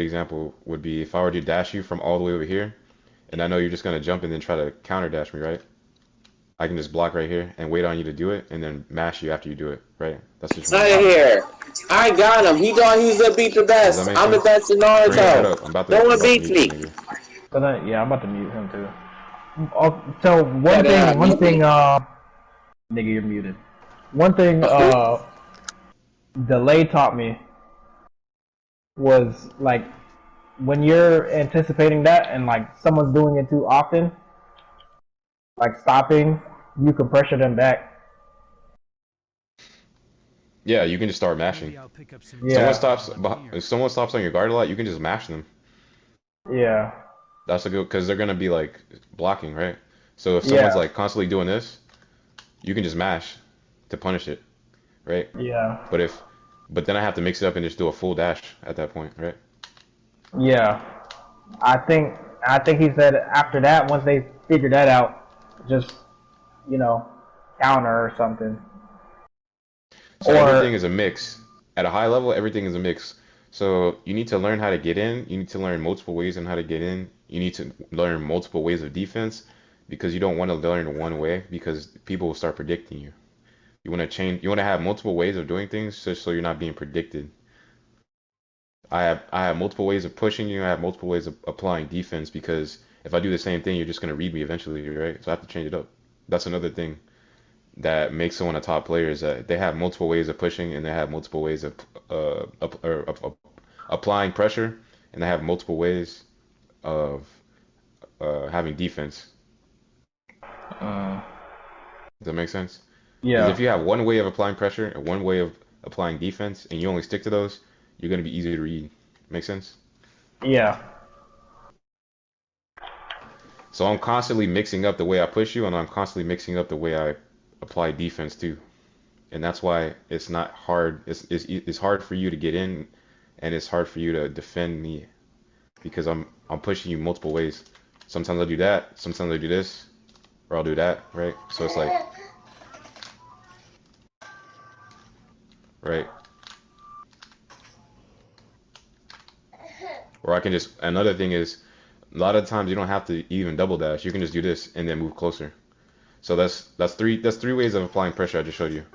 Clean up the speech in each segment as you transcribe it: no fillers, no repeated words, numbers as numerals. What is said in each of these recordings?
example would be if I were to dash you from all the way over here, and I know you're just gonna jump and then try to counter dash me, right? I can just block right here and wait on you to do it, and then mash you after you do it, right? That's just what Out I'm of gonna do. here. I got him. He thought he's gonna beat the Does that best. make I'm the sense? best in Korean, shut up. Naruto. I'm No one about to beats mute you, me. nigga. But yeah, I'm about to mute him too. Oh, so Yeah, one thing, nigga, you're muted. One thing, Delay taught me was like when you're anticipating that and like someone's doing it too often, like stopping, you can pressure them back. Yeah, you can just start mashing. Yeah, If someone stops on your guard a lot, you can just mash them. yeah, That's a good because they're gonna be like blocking, right? So if someone's yeah, like constantly doing this, you can just mash to punish it, right? yeah, But if but then I have to mix it up and just do a full dash at that point, right? yeah. I think I think he said after that, once they figure that out, just you know, counter or something. So everything Or is a mix. At a high level, everything is a mix. So you need to learn how to get in. You need to learn multiple ways on how to get in. You need to learn multiple ways of defense because you don't want to learn one way because people will start predicting you. You want to change, you want to have multiple ways of doing things just so you're not being predicted. I have multiple ways of pushing you. I have multiple ways of applying defense because if I do the same thing, you're just going to read me eventually, right? So I have to change it up. That's another thing that makes someone a top player is that they have multiple ways of pushing and they have multiple ways of applying pressure and they have multiple ways of having defense. uh, Does that make sense? Because if yeah, you have one way of applying pressure and one way of applying defense and you only stick to those, you're going to be easy to read. Make sense? yeah, So I'm constantly mixing up the way I push you and I'm constantly mixing up the way I apply defense too. And that's why it's not hard. It's hard for you to get in, and it's hard for you to defend me because I'm pushing you multiple ways. Sometimes I'll do that. Sometimes I'll do this, or I'll do that. Right? So it's like right, or I can just. Another thing is, a lot of times you don't have to even double dash. You can just do this and then move closer. So that's three ways of applying pressure I just showed you.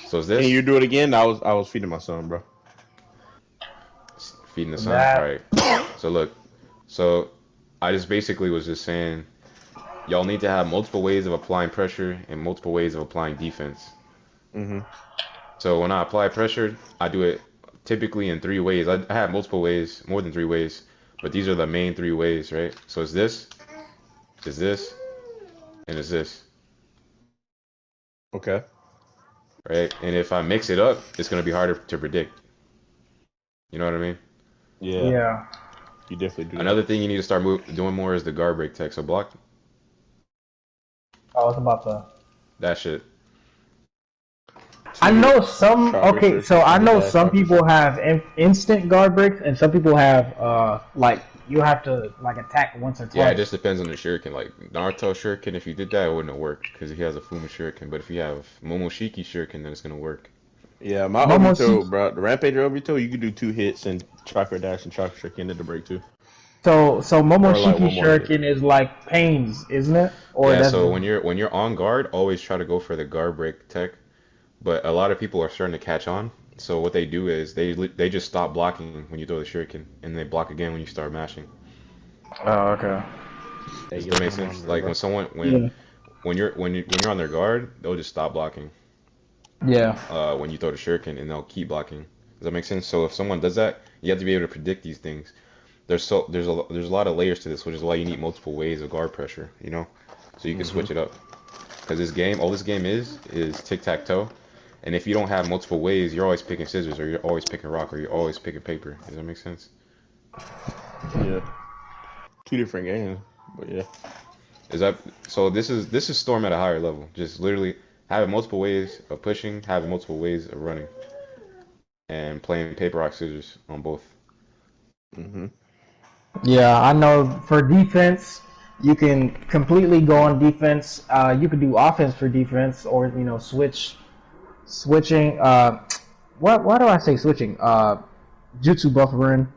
So is Can this you do it again? I was feeding my son, bro. feeding the sun? All that, right. So look. So I just basically was just saying. Y'all need to have multiple ways of applying pressure and multiple ways of applying defense. Mm-hmm. So when I apply pressure, I do it typically in three ways. I have multiple ways, more than three ways, but these are the main three ways, right? So it's this, and it's this, Okay. right? And if I mix it up, it's gonna be harder to predict. You know what I mean? Yeah, yeah. you definitely do that. Another thing you need to start doing more is the guard break tech. So block I was about to. that shit. I Two know hit some. chopper Okay, circle, so I double know dash some chopper people circle. have instant guard breaks, and some people have like you have to like attack once or Yeah, it twice. just depends on the shuriken. Like Naruto shuriken, if you did that, it wouldn't work because he has a Fuma shuriken. But if you have Momoshiki shuriken, then it's gonna work. Yeah, my Momoshiki. Obito, bro, the Rampager Obito, you can do two hits and chakra dash and chakra circle into the break too, So or like Momoshiki one more hit. Shuriken is like pains, isn't it? Or Yeah, that's so just when you're on guard, always try to go for the guard break tech. But a lot of people are starting to catch on. So what they do is they just stop blocking when you throw the shuriken, and they block again when you start mashing. oh, okay. Hey, Does you that like make my sense? monitor, Like bro? when someone Yeah. when you're on their guard, they'll just stop blocking. Yeah. When you throw the shuriken, and they'll keep blocking. Does that make sense? So if someone does that, you have to be able to predict these things. There's a lot of layers to this, which is why you need multiple ways of guard pressure. So you can Mm-hmm. switch it up. Because all this game is tic-tac-toe. And if you don't have multiple ways, you're always picking scissors, or you're always picking rock, or you're always picking paper. Does that make sense? Yeah, two different games, but yeah. Is that so? This is Storm at a higher level. Just literally having multiple ways of pushing, having multiple ways of running, and playing paper rock scissors on both. Mm-hmm. Yeah, I know for defense, you can completely go on defense. You could do offense for defense or switching why do I say switching? Jutsu buffering.